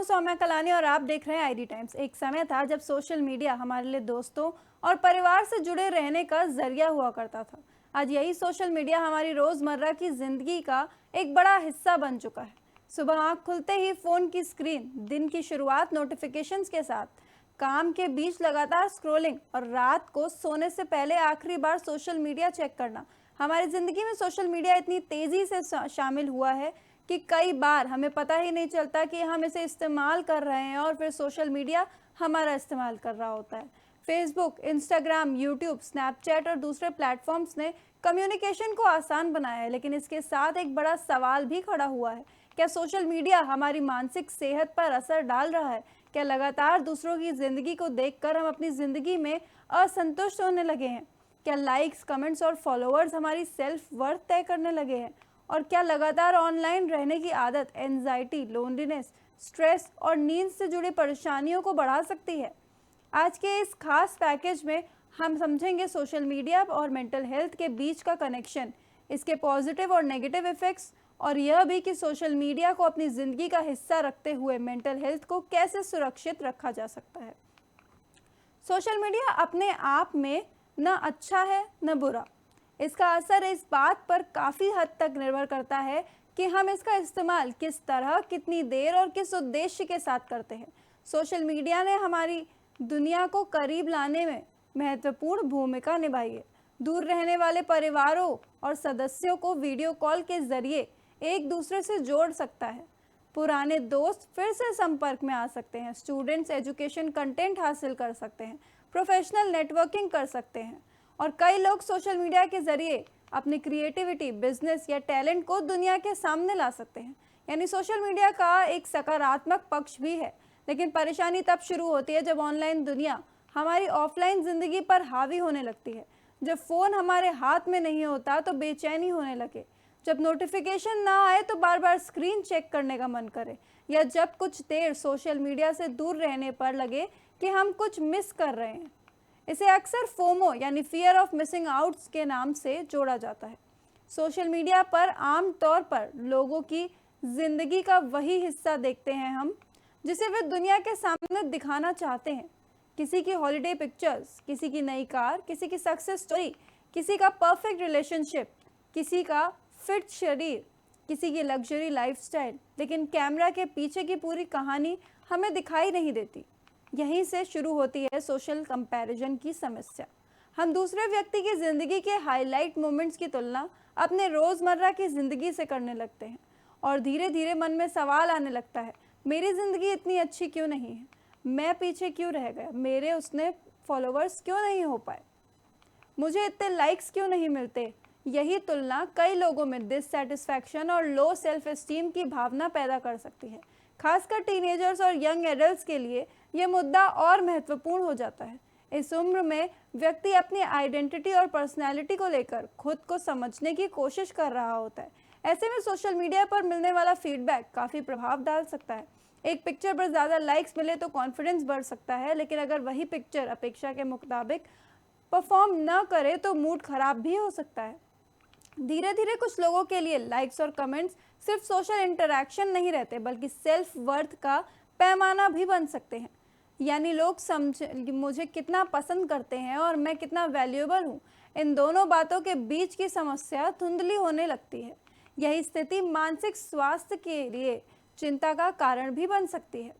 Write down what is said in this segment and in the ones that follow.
हूं सौम्या कलानी और आप देख रहे हैं आईडी टाइम्स। एक समय था जब सोशल मीडिया हमारे लिए दोस्तों और परिवार से जुड़े रहने का जरिया हुआ करता था। आज यही सोशल मीडिया हमारी रोजमर्रा की जिंदगी का एक बड़ा हिस्सा बन चुका है। सुबह आंख खुलते ही फोन की स्क्रीन, दिन की शुरुआत नोटिफिकेशंस के साथ, काम के बीच लगातार स्क्रॉलिंग और रात को सोने से पहले आखिरी बार सोशल मीडिया चेक करना। हमारी जिंदगी में सोशल मीडिया इतनी तेजी से शामिल हुआ है कि कई बार हमें पता ही नहीं चलता कि हम इसे इस्तेमाल कर रहे हैं और फिर सोशल मीडिया हमारा इस्तेमाल कर रहा होता है। फेसबुक, इंस्टाग्राम, यूट्यूब, स्नैपचैट और दूसरे प्लेटफॉर्म्स ने कम्युनिकेशन को आसान बनाया है, लेकिन इसके साथ एक बड़ा सवाल भी खड़ा हुआ है। क्या सोशल मीडिया हमारी मानसिक सेहत पर असर डाल रहा है? क्या लगातार दूसरों की ज़िंदगी को देखकर हम अपनी ज़िंदगी में असंतुष्ट होने लगे हैं? क्या लाइक्स, कमेंट्स और फॉलोअर्स हमारी सेल्फ वर्थ तय करने लगे हैं? और क्या लगातार ऑनलाइन रहने की आदत एंजाइटी, लोनलीनेस, स्ट्रेस और नींद से जुड़ी परेशानियों को बढ़ा सकती है? आज के इस खास पैकेज में हम समझेंगे सोशल मीडिया और मेंटल हेल्थ के बीच का कनेक्शन, इसके पॉजिटिव और नेगेटिव इफ़ेक्ट्स, और यह भी कि सोशल मीडिया को अपनी ज़िंदगी का हिस्सा रखते हुए मेंटल हेल्थ को कैसे सुरक्षित रखा जा सकता है। सोशल मीडिया अपने आप में न अच्छा है न बुरा। इसका असर इस बात पर काफ़ी हद तक निर्भर करता है कि हम इसका इस्तेमाल किस तरह, कितनी देर और किस उद्देश्य के साथ करते हैं। सोशल मीडिया ने हमारी दुनिया को करीब लाने में महत्वपूर्ण भूमिका निभाई है। दूर रहने वाले परिवारों और सदस्यों को वीडियो कॉल के जरिए एक दूसरे से जोड़ सकता है। पुराने दोस्त फिर से संपर्क में आ सकते हैं। स्टूडेंट्स एजुकेशन कंटेंट हासिल कर सकते हैं, प्रोफेशनल नेटवर्किंग कर सकते हैं, और कई लोग सोशल मीडिया के जरिए अपनी क्रिएटिविटी, बिजनेस या टैलेंट को दुनिया के सामने ला सकते हैं। यानी सोशल मीडिया का एक सकारात्मक पक्ष भी है, लेकिन परेशानी तब शुरू होती है जब ऑनलाइन दुनिया हमारी ऑफलाइन ज़िंदगी पर हावी होने लगती है। जब फ़ोन हमारे हाथ में नहीं होता तो बेचैनी होने लगे, जब नोटिफिकेशन ना आए तो बार बार स्क्रीन चेक करने का मन करे, या जब कुछ देर सोशल मीडिया से दूर रहने पर लगे कि हम कुछ मिस कर रहे हैं। इसे अक्सर फोमो यानी फियर ऑफ मिसिंग आउट्स के नाम से जोड़ा जाता है। सोशल मीडिया पर आम तौर पर लोगों की ज़िंदगी का वही हिस्सा देखते हैं हम जिसे वे दुनिया के सामने दिखाना चाहते हैं। किसी की हॉलिडे पिक्चर्स, किसी की नई कार, किसी की सक्सेस स्टोरी, किसी का परफेक्ट रिलेशनशिप, किसी का फिट शरीर, किसी की लग्जरी लाइफस्टाइल, लेकिन कैमरा के पीछे की पूरी कहानी हमें दिखाई नहीं देती। यहीं से शुरू होती है सोशल कंपैरिजन की समस्या। हम दूसरे व्यक्ति की ज़िंदगी के हाईलाइट मोमेंट्स की तुलना अपने रोज़मर्रा की ज़िंदगी से करने लगते हैं, और धीरे धीरे मन में सवाल आने लगता है, मेरी ज़िंदगी इतनी अच्छी क्यों नहीं है? मैं पीछे क्यों रह गया? मेरे उतने फॉलोअर्स क्यों नहीं हो पाए? मुझे इतने लाइक्स क्यों नहीं मिलते? यही तुलना कई लोगों में डिससैटिस्फैक्शन और लो सेल्फ एस्टीम की भावना पैदा कर सकती है। खासकर टीनेजर्स और यंग एडल्ट्स के लिए ये मुद्दा और महत्वपूर्ण हो जाता है। इस उम्र में व्यक्ति अपनी आइडेंटिटी और पर्सनैलिटी को लेकर खुद को समझने की कोशिश कर रहा होता है। ऐसे में सोशल मीडिया पर मिलने वाला फीडबैक काफ़ी प्रभाव डाल सकता है। एक पिक्चर पर ज़्यादा लाइक्स मिले तो कॉन्फिडेंस बढ़ सकता है, लेकिन अगर वही पिक्चर अपेक्षा के मुताबिक परफॉर्म न करे तो मूड खराब भी हो सकता है। धीरे धीरे कुछ लोगों के लिए लाइक्स और कमेंट्स सिर्फ सोशल इंटरैक्शन नहीं रहते, बल्कि सेल्फ वर्थ का पैमाना भी बन सकते हैं। यानी लोग समझ मुझे कितना पसंद करते हैं और मैं कितना वैल्यूएबल हूँ, इन दोनों बातों के बीच की समस्या धुंधली होने लगती है। यही स्थिति मानसिक स्वास्थ्य के लिए चिंता का कारण भी बन सकती है।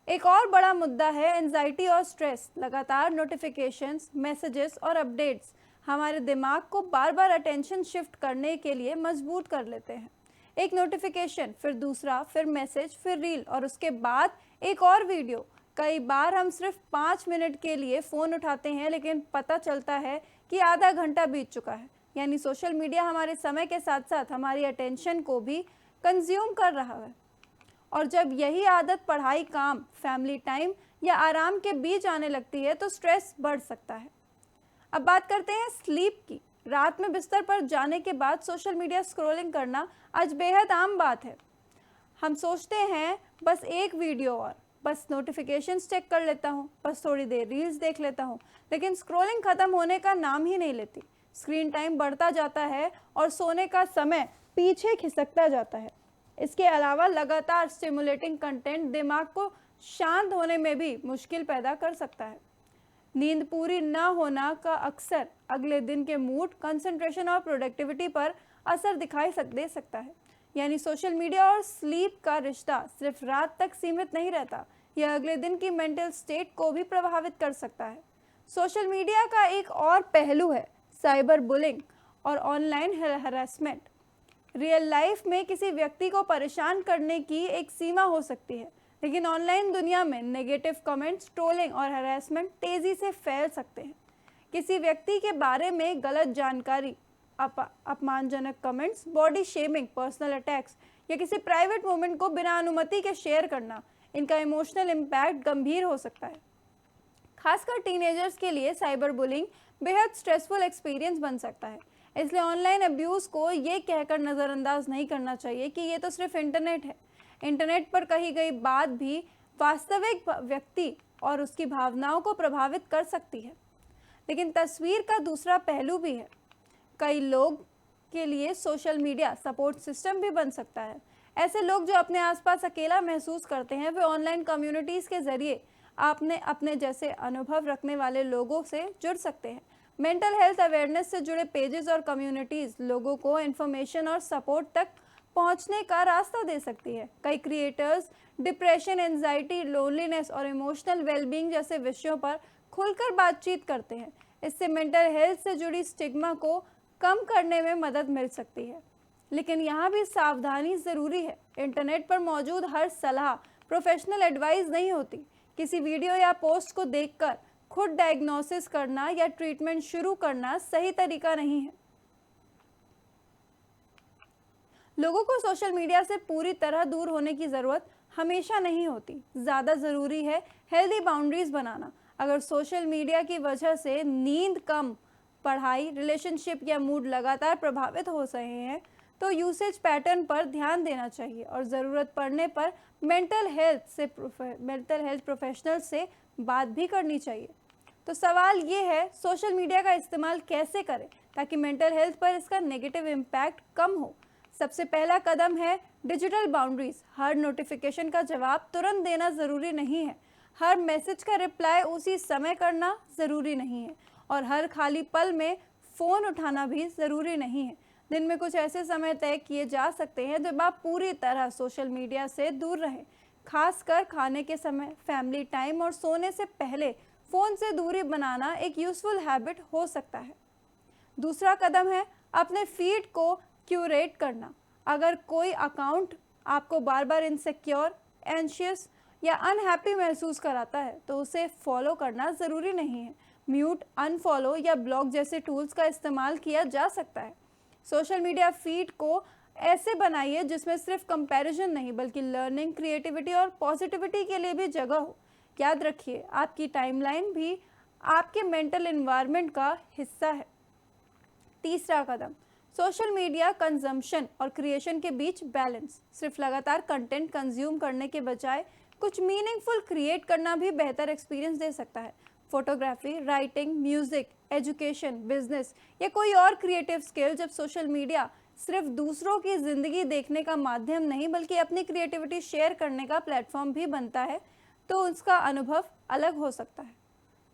एक और बड़ा मुद्दा है एंजाइटी और स्ट्रेस। लगातार नोटिफिकेशंस, मैसेजेस और अपडेट्स हमारे दिमाग को बार बार अटेंशन शिफ्ट करने के लिए मजबूर कर लेते हैं। एक नोटिफिकेशन, फिर दूसरा, फिर मैसेज, फिर रील, और उसके बाद एक और वीडियो। कई बार हम सिर्फ 5 मिनट के लिए फ़ोन उठाते हैं, लेकिन पता चलता है कि आधा घंटा बीत चुका है। यानी सोशल मीडिया हमारे समय के साथ साथ हमारी अटेंशन को भी कंज्यूम कर रहा है। और जब यही आदत पढ़ाई, काम, फैमिली टाइम या आराम के बीच आने लगती है तो स्ट्रेस बढ़ सकता है। अब बात करते हैं स्लीप की। रात में बिस्तर पर जाने के बाद सोशल मीडिया स्क्रॉलिंग करना आज बेहद आम बात है। हम सोचते हैं बस एक वीडियो और, बस नोटिफिकेशंस चेक कर लेता हूँ, बस थोड़ी देर रील्स देख लेता हूँ, लेकिन स्क्रॉलिंग ख़त्म होने का नाम ही नहीं लेती। स्क्रीन टाइम बढ़ता जाता है और सोने का समय पीछे खिसकता जाता है। इसके अलावा लगातार स्टिमुलेटिंग कंटेंट दिमाग को शांत होने में भी मुश्किल पैदा कर सकता है। नींद पूरी न होना का अक्सर अगले दिन के मूड, कंसंट्रेशन और प्रोडक्टिविटी पर असर दे सकता है। यानी सोशल मीडिया और स्लीप का रिश्ता सिर्फ रात तक सीमित नहीं रहता, यह अगले दिन की मेंटल स्टेट को भी प्रभावित कर सकता है। सोशल मीडिया का एक और पहलू है साइबर बुलिंग और ऑनलाइन हैरेसमेंट। रियल लाइफ में किसी व्यक्ति को परेशान करने की एक सीमा हो सकती है, लेकिन ऑनलाइन दुनिया में नेगेटिव कमेंट्स, ट्रोलिंग और हैरेसमेंट तेजी से फैल सकते हैं। किसी व्यक्ति के बारे में गलत जानकारी, अपमानजनक comments, body shaming, personal attacks या किसी प्राइवेट मोमेंट को बिना अनुमति के शेयर करना, इनका इमोशनल इम्पैक्ट गंभीर हो सकता है। खासकर टीनेजर्स के लिए साइबर बुलिंग बेहद स्ट्रेसफुल एक्सपीरियंस बन सकता है। इसलिए ऑनलाइन अब्यूज को ये कहकर नज़रअंदाज नहीं करना चाहिए कि ये तो सिर्फ इंटरनेट है। इंटरनेट पर कही गई बात भी वास्तविक व्यक्ति और उसकी भावनाओं को प्रभावित कर सकती है। लेकिन तस्वीर का दूसरा पहलू भी है। कई लोग के लिए सोशल मीडिया सपोर्ट सिस्टम भी बन सकता है। ऐसे लोग जो अपने आसपास अकेला महसूस करते हैं, वे ऑनलाइन कम्युनिटीज़ के जरिए अपने जैसे अनुभव रखने वाले लोगों से जुड़ सकते हैं। मेंटल हेल्थ अवेयरनेस से जुड़े पेजेस और कम्युनिटीज़ लोगों को इन्फॉर्मेशन और सपोर्ट तक पहुंचने का रास्ता दे सकती है। कई क्रिएटर्स डिप्रेशन, एंजाइटी, लोनलीनेस और इमोशनल वेलबींग जैसे विषयों पर खुलकर बातचीत करते हैं। इससे मेंटल हेल्थ से जुड़ी स्टिग्मा को कम करने में मदद मिल सकती है। लेकिन यहाँ भी सावधानी ज़रूरी है। इंटरनेट पर मौजूद हर सलाह प्रोफेशनल एडवाइस नहीं होती। किसी वीडियो या पोस्ट को देखकर खुद डायग्नोसिस करना या ट्रीटमेंट शुरू करना सही तरीका नहीं है। लोगों को सोशल मीडिया से पूरी तरह दूर होने की ज़रूरत हमेशा नहीं होती। ज़्यादा ज़रूरी है हेल्दी बाउंड्रीज बनाना। अगर सोशल मीडिया की वजह से नींद कम, पढ़ाई, रिलेशनशिप या मूड लगातार प्रभावित हो रहे हैं, तो यूसेज पैटर्न पर ध्यान देना चाहिए और ज़रूरत पड़ने पर मेंटल हेल्थ प्रोफेशनल से बात भी करनी चाहिए। तो सवाल ये है, सोशल मीडिया का इस्तेमाल कैसे करें ताकि मेंटल हेल्थ पर इसका नेगेटिव इम्पैक्ट कम हो। सबसे पहला कदम है डिजिटल बाउंड्रीज। हर नोटिफिकेशन का जवाब तुरंत देना ज़रूरी नहीं है। हर मैसेज का रिप्लाई उसी समय करना ज़रूरी नहीं है और हर खाली पल में फ़ोन उठाना भी ज़रूरी नहीं है। दिन में कुछ ऐसे समय तय किए जा सकते हैं जब आप पूरी तरह सोशल मीडिया से दूर रहें। खासकर खाने के समय, फैमिली टाइम और सोने से पहले फ़ोन से दूरी बनाना एक यूज़फुल हैबिट हो सकता है। दूसरा कदम है अपने फीड को क्यूरेट करना। अगर कोई अकाउंट आपको बार बार इनसिक्योर, एंशियस या अनहैप्पी महसूस कराता है, तो उसे फॉलो करना ज़रूरी नहीं है। म्यूट, अनफॉलो या ब्लॉक जैसे टूल्स का इस्तेमाल किया जा सकता है। सोशल मीडिया फीड को ऐसे बनाइए जिसमें सिर्फ कंपैरिजन नहीं बल्कि लर्निंग, क्रिएटिविटी और पॉजिटिविटी के लिए भी जगह हो। याद रखिए, आपकी टाइमलाइन भी आपके मेंटल एनवायरनमेंट का हिस्सा है। तीसरा कदम, सोशल मीडिया कंजम्पशन और क्रिएशन के बीच बैलेंस। सिर्फ लगातार कंटेंट कंज्यूम करने के बजाय कुछ मीनिंगफुल क्रिएट करना भी बेहतर एक्सपीरियंस दे सकता है। Photography, writing, music, education, business या कोई और क्रिएटिव स्किल जब सोशल मीडिया सिर्फ दूसरों की ज़िंदगी देखने का माध्यम नहीं बल्कि अपनी क्रिएटिविटी शेयर करने का प्लेटफॉर्म भी बनता है, तो उसका अनुभव अलग हो सकता है।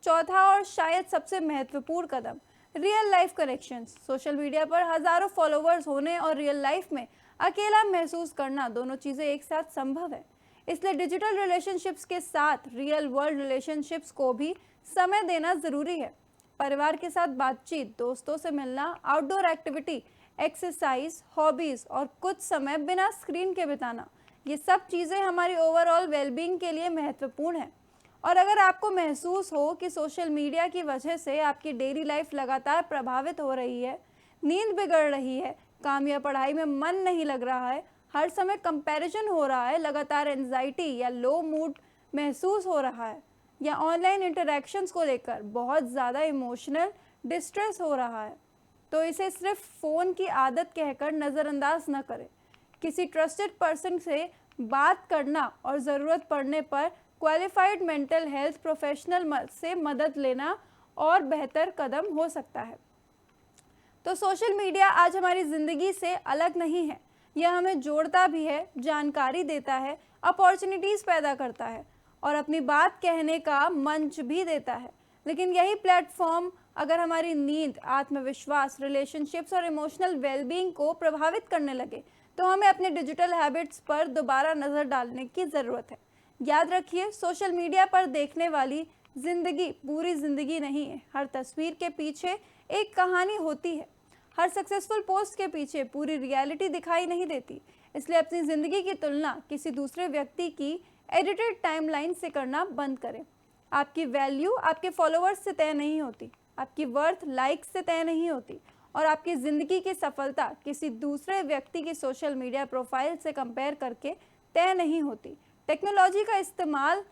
चौथा और शायद सबसे महत्वपूर्ण कदम, real life connections. Social media पर हज़ारों फॉलोअर्स होने और रियल लाइफ में अकेला महसूस करना, दोनों चीज़ें एक साथ संभव है। इसलिए डिजिटल रिलेशनशिप्स के साथ रियल वर्ल्ड रिलेशनशिप्स को भी समय देना ज़रूरी है। परिवार के साथ बातचीत, दोस्तों से मिलना, आउटडोर एक्टिविटी, एक्सरसाइज, हॉबीज़ और कुछ समय बिना स्क्रीन के बिताना, ये सब चीज़ें हमारी ओवरऑल वेलबींग के लिए महत्वपूर्ण है। और अगर आपको महसूस हो कि सोशल मीडिया की वजह से आपकी डेली लाइफ लगातार प्रभावित हो रही है, नींद बिगड़ रही है, काम या पढ़ाई में मन नहीं लग रहा है, हर समय कंपैरिजन हो रहा है, लगातार एंजाइटी या लो मूड महसूस हो रहा है, या ऑनलाइन इंटरैक्शंस को लेकर बहुत ज़्यादा इमोशनल डिस्ट्रेस हो रहा है, तो इसे सिर्फ फ़ोन की आदत कहकर नज़रअंदाज न करें। किसी ट्रस्टेड पर्सन से बात करना और ज़रूरत पड़ने पर क्वालिफाइड मेंटल हेल्थ प्रोफेशनल से मदद लेना और बेहतर कदम हो सकता है। तो सोशल मीडिया आज हमारी ज़िंदगी से अलग नहीं है, यह हमें जोड़ता भी है, जानकारी देता है, अपॉर्चुनिटीज़ पैदा करता है और अपनी बात कहने का मंच भी देता है। लेकिन यही प्लेटफॉर्म अगर हमारी नींद, आत्मविश्वास, रिलेशनशिप्स और इमोशनल वेलबींग को प्रभावित करने लगे तो हमें अपने डिजिटल हैबिट्स पर दोबारा नज़र डालने की ज़रूरत है। याद रखिए, सोशल मीडिया पर देखने वाली ज़िंदगी पूरी ज़िंदगी नहीं है। हर तस्वीर के पीछे एक कहानी होती है। हर सक्सेसफुल पोस्ट के पीछे पूरी रियलिटी दिखाई नहीं देती। इसलिए अपनी ज़िंदगी की तुलना किसी दूसरे व्यक्ति की एडिटेड टाइमलाइन से करना बंद करें। आपकी वैल्यू आपके फॉलोअर्स से तय नहीं होती, आपकी वर्थ लाइक्स से तय नहीं होती और आपकी ज़िंदगी की सफलता किसी दूसरे व्यक्ति की सोशल मीडिया प्रोफाइल से कंपेयर करके तय नहीं होती। टेक्नोलॉजी का इस्तेमाल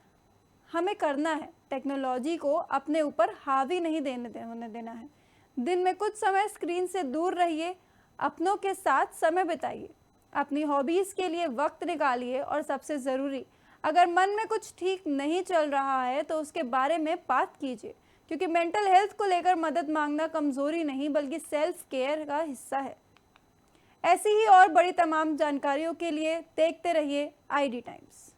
हमें करना है, टेक्नोलॉजी को अपने ऊपर हावी नहीं होने देना है। दिन में कुछ समय स्क्रीन से दूर रहिए, अपनों के साथ समय बिताइए, अपनी हॉबीज़ के लिए वक्त निकालिए और सबसे ज़रूरी, अगर मन में कुछ ठीक नहीं चल रहा है तो उसके बारे में बात कीजिए, क्योंकि मेंटल हेल्थ को लेकर मदद मांगना कमज़ोरी नहीं बल्कि सेल्फ केयर का हिस्सा है। ऐसी ही और बड़ी तमाम जानकारियों के लिए देखते रहिए ID टाइम्स।